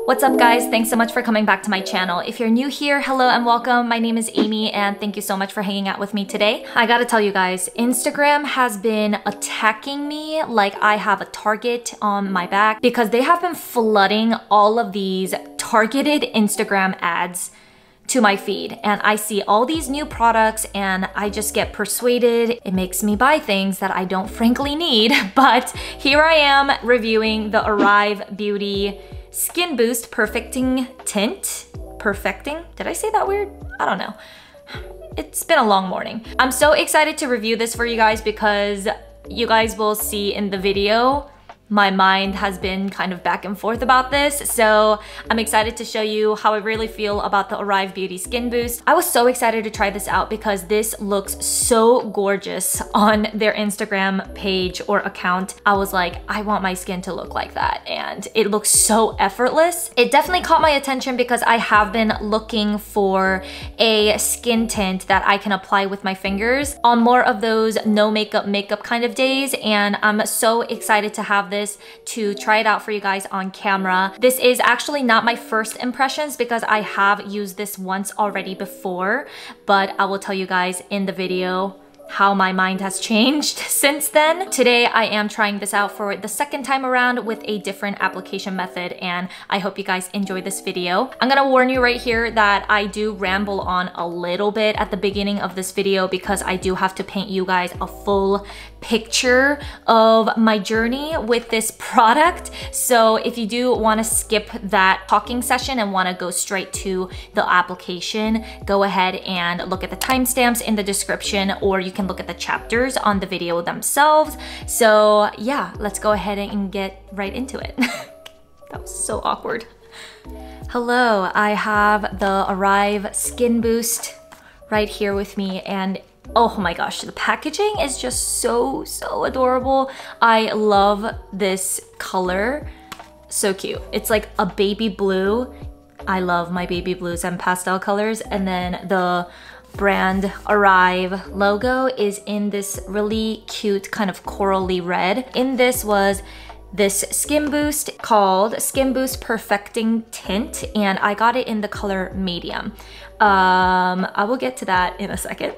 What's up guys? Thanks so much for coming back to my channel. If you're new here, hello and welcome. My name is Amy and thank you so much for hanging out with me today. I gotta tell you guys, Instagram has been attacking me like I have a target on my back because they have been flooding all of these targeted Instagram ads to my feed, and I see all these new products and I just get persuaded. It makes me buy things that I don't frankly need, but here I am reviewing the Arrive Beauty Skin Boost Perfecting Tint. Perfecting? Did I say that weird? I don't know. It's been a long morning. I'm so excited to review this for you guys because you guys will see in the video my mind has been kind of back and forth about this, so I'm excited to show you how I really feel about the Arrive Beauty Skin Boost. I was so excited to try this out because this looks so gorgeous on their Instagram page or account. I was like, I want my skin to look like that, and it looks so effortless. It definitely caught my attention because I have been looking for a skin tint that I can apply with my fingers on more of those no makeup kind of days, and I'm so excited to have this to try it out for you guys on camera. This is actually not my first impressions because I have used this once already before, but I will tell you guys in the video how my mind has changed since then. Today I am trying this out for the second time around with a different application method, and I hope you guys enjoy this video. I'm gonna warn you right here that I do ramble on a little bit at the beginning of this video because I do have to paint you guys a full picture of my journey with this product. So if you do want to skip that talking session and want to go straight to the application, go ahead and look at the timestamps in the description, or you can look at the chapters on the video themselves. So yeah, let's go ahead and get right into it. That was so awkward. Hello, I have the Arrive Skin Boost right here with me, and oh my gosh, the packaging is just so adorable. I love this color. So cute. It's like a baby blue. I love my baby blues and pastel colors. And then the brand Arrive logo is in this really cute kind of corally red. In this was this Skin Boost called Skin Boost Perfecting Tint, and I got it in the color medium. I will get to that in a second.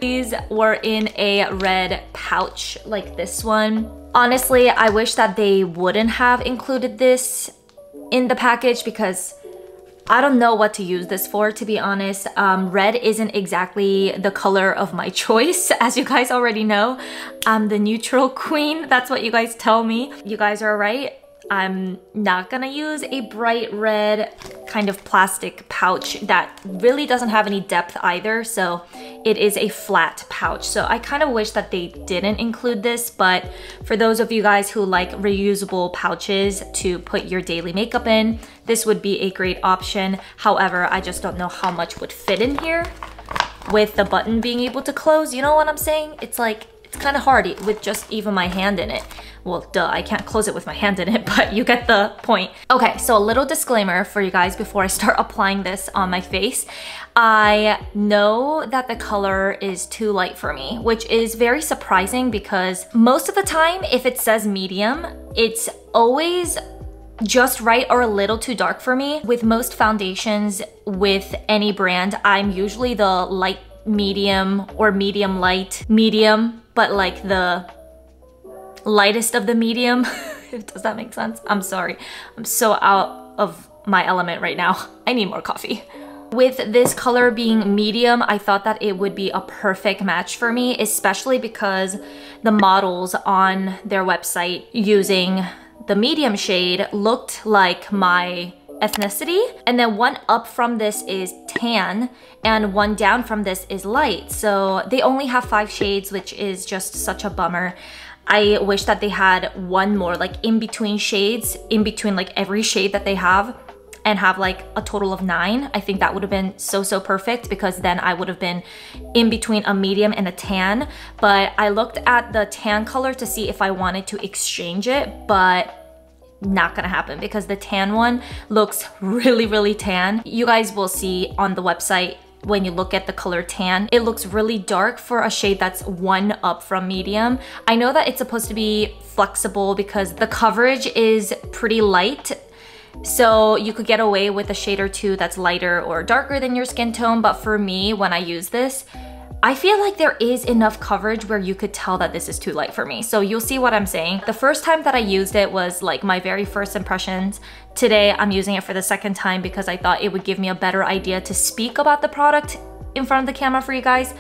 These were in a red pouch like this one. Honestly, I wish that they wouldn't have included this in the package because I don't know what to use this for, to be honest. Red isn't exactly the color of my choice, as you guys already know. I'm the neutral queen, that's what you guys tell me. You guys are right. I'm not gonna use a bright red kind of plastic pouch that really doesn't have any depth either, so it is a flat pouch. So I kind of wish that they didn't include this, but for those of you guys who like reusable pouches to put your daily makeup in, this would be a great option. However, I just don't know how much would fit in here with the button being able to close. You know what I'm saying? It's like, it's kind of hard with just even my hand in it. Well, duh, I can't close it with my hand in it, but you get the point. Okay, so a little disclaimer for you guys before I start applying this on my face. I know that the color is too light for me, which is very surprising because most of the time, if it says medium, it's always just right or a little too dark for me. With most foundations with any brand, I'm usually the light medium or medium light medium, but like the lightest of the medium. Does that make sense? I'm sorry. I'm so out of my element right now. I need more coffee. With this color being medium, I thought that it would be a perfect match for me, especially because the models on their website using the medium shade looked like my ethnicity, and then one up from this is tan and one down from this is light. So they only have 5 shades, which is just such a bummer. I wish that they had one more like in between shades, in between like every shade that they have, and have like a total of 9. I think that would have been so perfect because then I would have been in between a medium and a tan. But I looked at the tan color to see if I wanted to exchange it, but not gonna happen because the tan one looks really tan. You guys will see on the website when you look at the color tan, it looks really dark for a shade that's 1 up from medium. I know that it's supposed to be flexible because the coverage is pretty light So you could get away with a shade or two that's lighter or darker than your skin tone, but for me, when I use this, I feel like there is enough coverage where you could tell that this is too light for me. So you'll see what I'm saying. The first time that I used it was like my very first impressions. Today, I'm using it for the second time because I thought it would give me a better idea to speak about the product in front of the camera for you guys.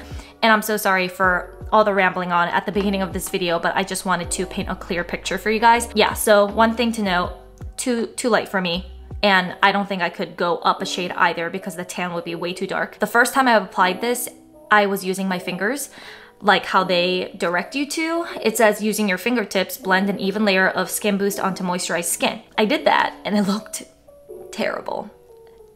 And I'm so sorry for all the rambling on at the beginning of this video, but I just wanted to paint a clear picture for you guys. Yeah, so one thing to note, too light for me. And I don't think I could go up a shade either because the tan would be way too dark. The first time I applied this, I was using my fingers, like how they direct you to. It says using your fingertips, blend an even layer of Skin Boost onto moisturized skin. I did that and it looked terrible.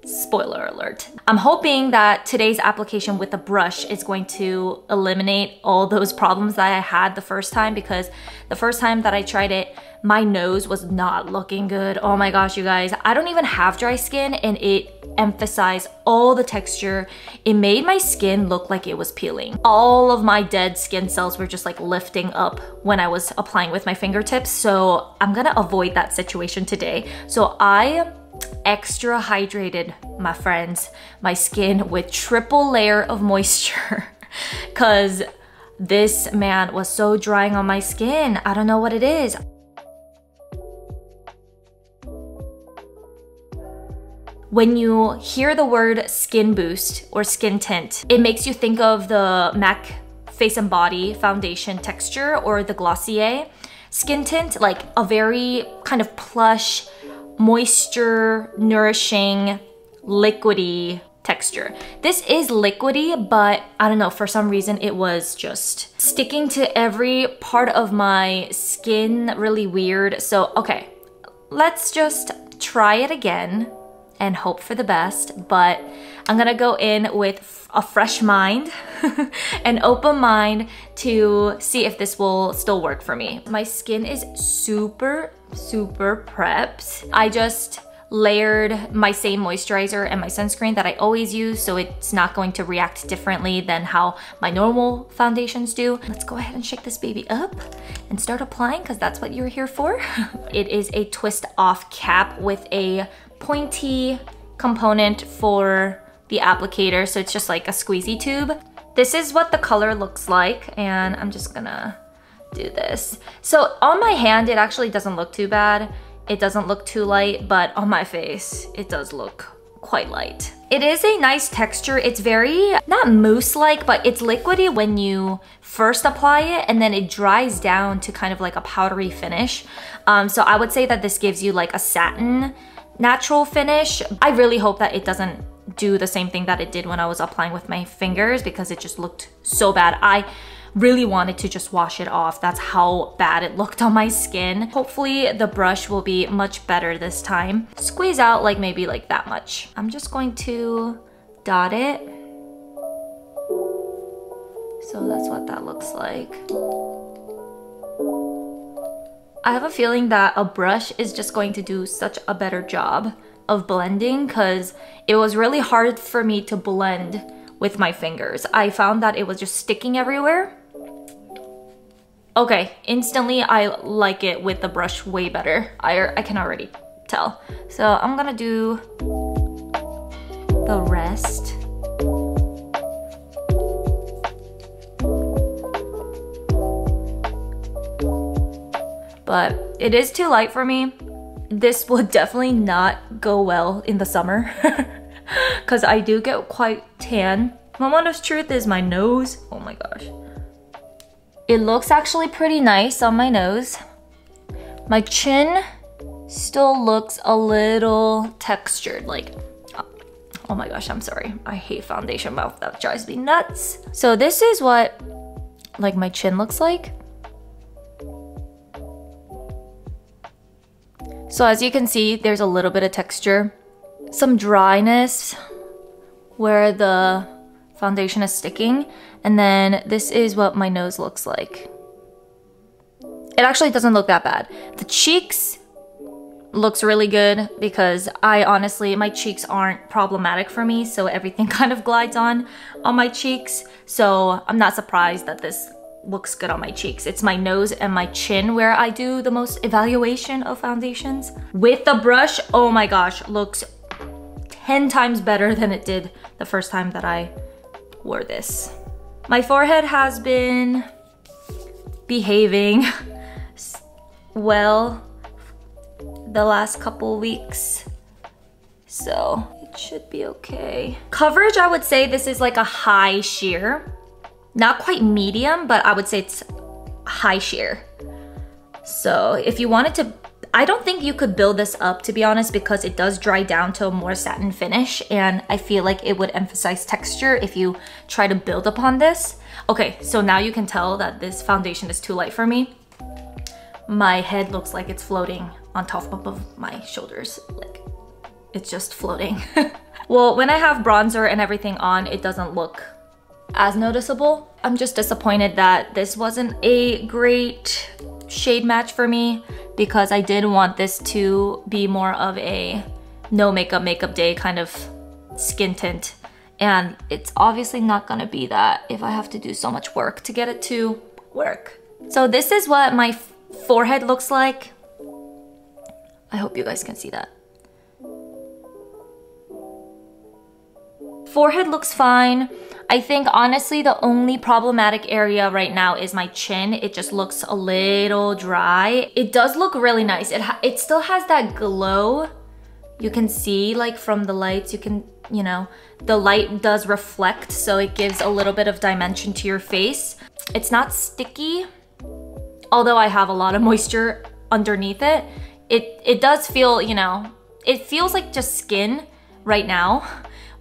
Spoiler alert. I'm hoping that today's application with the brush is going to eliminate all those problems that I had the first time, because the first time that I tried it, my nose was not looking good. Oh my gosh, you guys. I don't even have dry skin and it emphasized all the texture. It made my skin look like it was peeling. All of my dead skin cells were just like lifting up when I was applying with my fingertips. So I'm gonna avoid that situation today. So I extra hydrated, my friends, my skin with triple layer of moisture because this, man, was so drying on my skin. I don't know what it is. When you hear the word Skin Boost or skin tint, it makes you think of the MAC Face and Body foundation texture or the Glossier skin tint, like a very kind of plush, moisture, nourishing, liquidy texture. This is liquidy, but I don't know, for some reason it was just sticking to every part of my skin really weird. So, okay, let's just try it again and hope for the best, but I'm gonna go in with a fresh mind, an open mind to see if this will still work for me. My skin is super prepped. I just layered my same moisturizer and my sunscreen that I always use, so it's not going to react differently than how my normal foundations do. Let's go ahead and shake this baby up and start applying, because that's what you're here for. It is a twist off cap with a pointy component for the applicator, so it's just like a squeezy tube. This is what the color looks like, and I'm just gonna do this. So on my hand, it actually doesn't look too bad. It doesn't look too light, but on my face, it does look quite light. It is a nice texture. It's very, not mousse-like, but it's liquidy when you first apply it, and then it dries down to kind of like a powdery finish. So I would say that this gives you like a satin natural finish. I really hope that it doesn't do the same thing that it did when I was applying with my fingers, because it just looked so bad. I really wanted to just wash it off. That's how bad it looked on my skin. Hopefully the brush will be much better this time. Squeeze out like maybe like that much. I'm just going to dot it. So that's what that looks like. I have a feeling that a brush is just going to do such a better job of blending, because it was really hard for me to blend with my fingers. I found that it was just sticking everywhere. Okay, instantly I like it with the brush way better. I can already tell. So I'm gonna do the rest. But it is too light for me. This would definitely not go well in the summer because I do get quite tan. My honest truth is my nose. Oh my gosh. It looks actually pretty nice on my nose. My chin still looks a little textured, like, oh my gosh, I'm sorry. I hate foundation mouth, that drives me nuts. So this is what like my chin looks like. So as you can see, there's a little bit of texture, some dryness where the foundation is sticking, and then this is what my nose looks like. It actually doesn't look that bad. The cheeks looks really good because I honestly, my cheeks aren't problematic for me, so everything kind of glides on my cheeks. So I'm not surprised that this looks good on my cheeks. It's my nose and my chin where I do the most evaluation of foundations. With the brush, oh my gosh, looks 10 times better than it did the first time that I wore this. My forehead has been behaving well the last couple weeks, so it should be okay. Coverage, I would say this is like a high sheer. Not quite medium, but I would say it's high sheer. So if you wanted to, I don't think you could build this up, to be honest, because it does dry down to a more satin finish, and I feel like it would emphasize texture if you try to build upon this. Okay, so now you can tell that this foundation is too light for me. My head looks like it's floating on top of my shoulders. Like, it's just floating. Well, when I have bronzer and everything on, it doesn't look as noticeable. I'm just disappointed that this wasn't a great shade match for me, because I did want this to be more of a no makeup day kind of skin tint, and it's obviously not gonna be that if I have to do so much work to get it to work. So this is what my forehead looks like. I hope you guys can see that. Forehead looks fine. I think honestly the only problematic area right now is my chin. It just looks a little dry. It does look really nice. It still has that glow. You can see like from the lights, you can, you know, the light does reflect, so it gives a little bit of dimension to your face. It's not sticky, although I have a lot of moisture underneath it. It does feel, you know, it feels like just skin right now.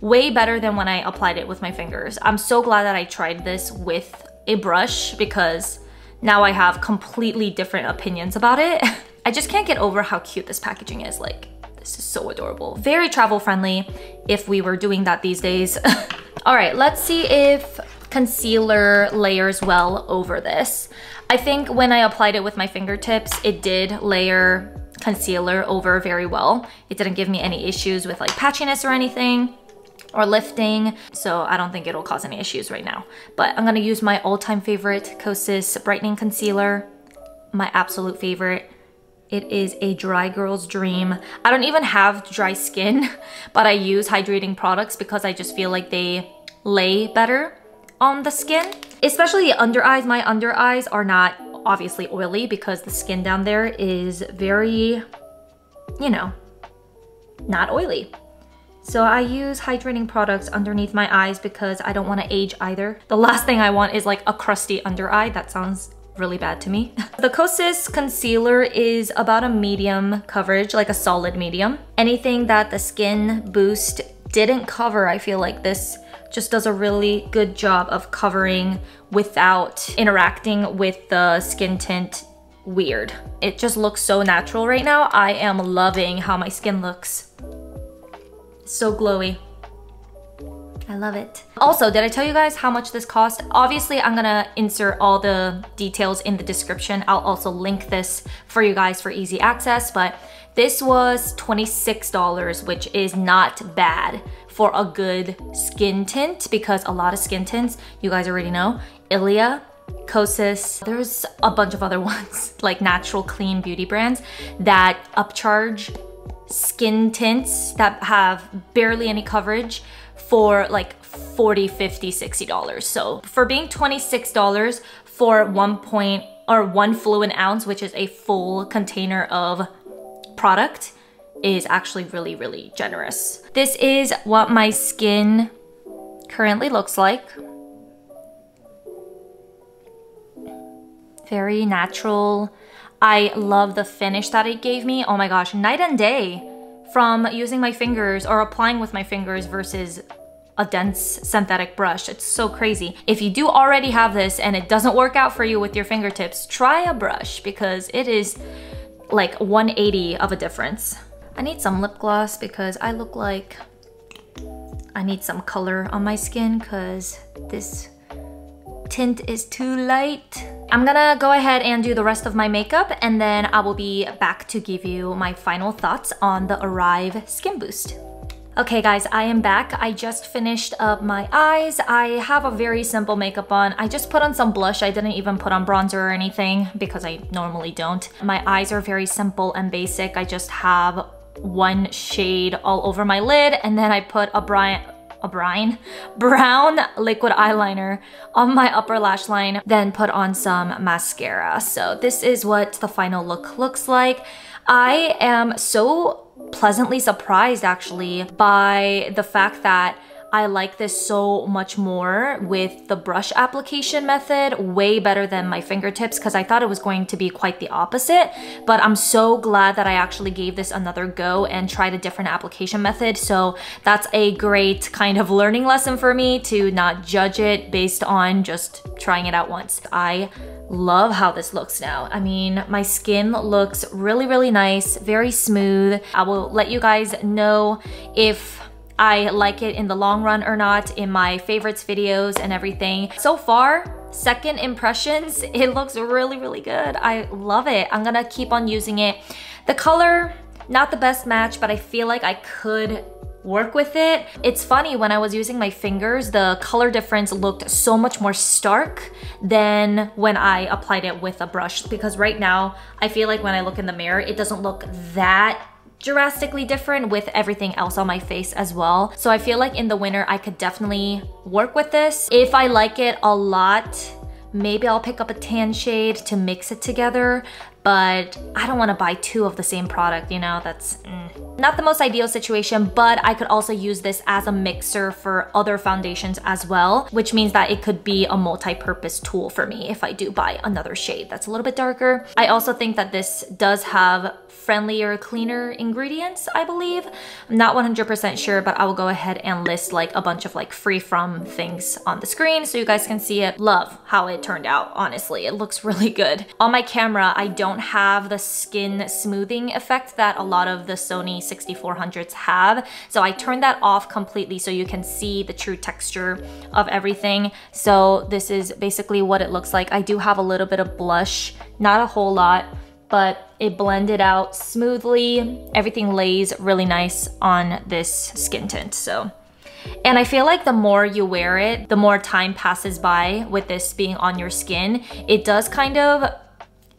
Way better than when I applied it with my fingers. I'm so glad that I tried this with a brush, because now I have completely different opinions about it. I just can't get over how cute this packaging is. Like, this is so adorable. Very travel friendly if we were doing that these days. All right, let's see if concealer layers well over this. I think when I applied it with my fingertips, it did layer concealer over very well. It didn't give me any issues with like patchiness or anything, or lifting, so I don't think it'll cause any issues right now. But I'm gonna use my all-time favorite Kosas Brightening Concealer, my absolute favorite. It is a dry girl's dream. I don't even have dry skin, but I use hydrating products because I just feel like they lay better on the skin. Especially the under eyes. My under eyes are not obviously oily because the skin down there is very, you know, not oily. So I use hydrating products underneath my eyes because I don't want to age either. The last thing I want is like a crusty under eye. That sounds really bad to me. The Kosas concealer is about a medium coverage, like a solid medium. Anything that the Skin Boost didn't cover, I feel like this just does a really good job of covering without interacting with the skin tint weird. It just looks so natural right now. I am loving how my skin looks. So glowy. I love it. Also, did I tell you guys how much this cost? Obviously, I'm gonna insert all the details in the description. I'll also link this for you guys for easy access, but this was $26, which is not bad for a good skin tint, because a lot of skin tints, you guys already know, Ilia, Kosas, there's a bunch of other ones, like natural clean beauty brands that upcharge skin tints that have barely any coverage for like $40, $50, $60. So for being $26 for 1 fluid ounce, which is a full container of product, is actually really, really generous. This is what my skin currently looks like. Very natural. I love the finish that it gave me. Oh my gosh, night and day from using my fingers or applying with my fingers versus a dense synthetic brush. It's so crazy. If you do already have this and it doesn't work out for you with your fingertips, try a brush because it is like 180 of a difference. I need some lip gloss because I look like I need some color on my skin because this tint is too light. I'm gonna go ahead and do the rest of my makeup and then I will be back to give you my final thoughts on the Arrive Skin Boost. Okay guys, I am back. I just finished up my eyes. I have a very simple makeup on. I just put on some blush. I didn't even put on bronzer or anything because I normally don't. My eyes are very simple and basic. I just have one shade all over my lid, and then I put a brown liquid eyeliner on my upper lash line, then put on some mascara. So this is what the final look looks like. I am so pleasantly surprised actually by the fact that I like this so much more with the brush application method, way better than my fingertips, because I thought it was going to be quite the opposite. But I'm so glad that I actually gave this another go and tried a different application method. So that's a great kind of learning lesson for me, to not judge it based on just trying it out once. I love how this looks now. I mean, my skin looks really, really nice, very smooth. I will let you guys know if I like it in the long run or not in my favorites videos and everything. So far, second impressions, it looks really, really good. I love it. I'm gonna keep on using it. The color, not the best match, but I feel like I could work with it. It's funny, when I was using my fingers, the color difference looked so much more stark than when I applied it with a brush, because right now I feel like when I look in the mirror, it doesn't look that drastically different with everything else on my face as well. So I feel like in the winter I could definitely work with this. If I like it a lot, maybe I'll pick up a tan shade to mix it together, but I don't want to buy two of the same product, you know, that's not the most ideal situation. But I could also use this as a mixer for other foundations as well, which means that it could be a multi-purpose tool for me if I do buy another shade that's a little bit darker. I also think that this does have friendlier, cleaner ingredients, I believe. I'm not 100% sure, but I will go ahead and list like a bunch of like free from things on the screen so you guys can see it. Love how it turned out, honestly. It looks really good. On my camera, I don't have the skin smoothing effect that a lot of the Sony 6400s have. So I turned that off completely so you can see the true texture of everything. So this is basically what it looks like. I do have a little bit of blush, not a whole lot, but it blended out smoothly. Everything lays really nice on this skin tint. So, and I feel like the more you wear it, the more time passes by with this being on your skin. It does kind of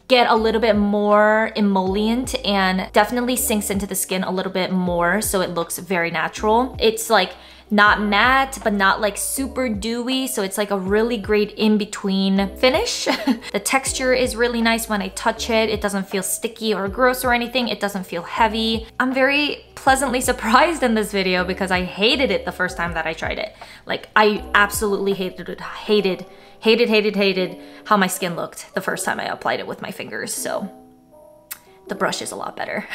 get a little bit more emollient and definitely sinks into the skin a little bit more, so it looks very natural. It's like not matte, but not like super dewy, so it's like a really great in-between finish. The texture is really nice when I touch it. It doesn't feel sticky or gross or anything. It doesn't feel heavy. I'm very pleasantly surprised in this video because I hated it the first time that I tried it. Like, I absolutely hated it. Hated how my skin looked the first time I applied it with my fingers. So the brush is a lot better.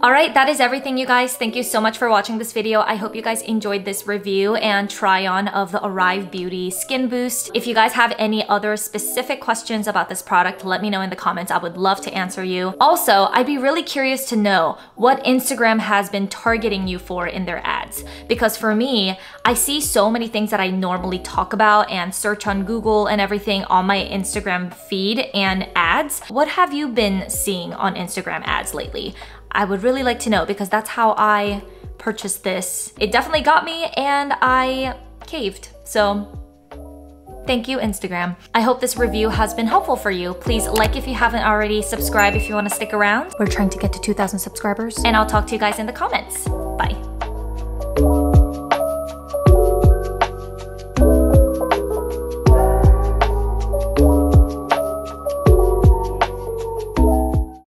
All right, that is everything, you guys. Thank you so much for watching this video. I hope you guys enjoyed this review and try on of the Arrive Beauty Skin Boost. If you guys have any other specific questions about this product, let me know in the comments. I would love to answer you. Also, I'd be really curious to know what Instagram has been targeting you for in their ads. Because for me, I see so many things that I normally talk about and search on Google and everything on my Instagram feed and ads. What have you been seeing on Instagram ads lately? I would really like to know, because that's how I purchased this. It definitely got me and I caved. So thank you, Instagram. I hope this review has been helpful for you. Please like if you haven't already, subscribe if you want to stick around. We're trying to get to 2,000 subscribers. And I'll talk to you guys in the comments. Bye.